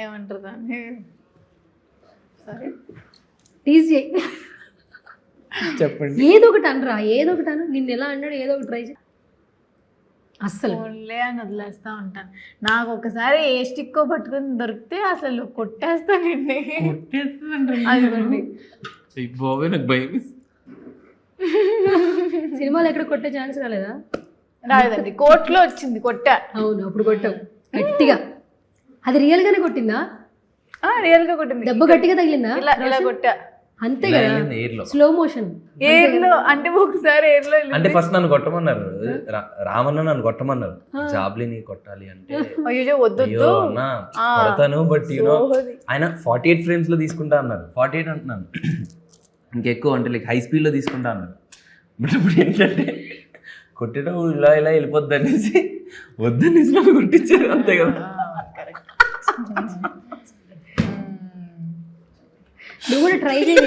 ఏమంటారు దాన్ని, సరే టీజ్ చేయి, చెప్పండి. ఏదో ఒకటి అనరా, ఏదో ఒకటి అను. నిన్ను ఎలా అన్నాడు, ఏదో ఒకటి ట్రై చేయి. అస్సలు ఫోన్లే అని వదిలేస్తా ఉంటాను. నాకు ఒకసారి ఏ స్టిక్కో పట్టుకుని దొరికితే అసలు కొట్టేస్తానండి. అదిగోండి బాబోయ్ నాకు భయం. సినిమాలో ఎక్కడ కొట్టే ఛాన్స్ రాలేదా? రాలేదండి, కోర్టులో వచ్చింది కొట్టా. అవును, అప్పుడు కొట్టావు గట్టిగా. అది రియల్ గానే కొట్టిందా? రియల్ గా కొట్టింది, దెబ్బ గట్టిగా తగిలిందా? ఇలా ఇలా కొట్టా. అంతే కదా, ఎయిర్లో స్లో మోషన్. ఏర్లో అంటే ఒకసారి ఏర్లో అంటే ఫస్ట్ నన్ను కొట్టమన్నారు, రామన్న నన్ను కొట్టమన్నారు, జాబ్లీని కొట్టాలి అంటే అయ్యో వద్దు అయ్యో అన్నా కొడతాను, బట్ యూనో ఆయన 48 frames లో తీసుకుంటా అన్నారు. 48 అంటున్నాను, ఇంకెక్కువ అంటే లైక్ హై స్పీడ్లో తీసుకుంటా అన్నారు. బట్ ఇప్పుడు ఏంటంటే కొట్టడం ఇలా ఇలా వెళ్ళిపోద్ది అనేసి వద్దనేసి నన్ను కొట్టించారు, అంతే కదా. నువ్వు కూడా ట్రై చేయి.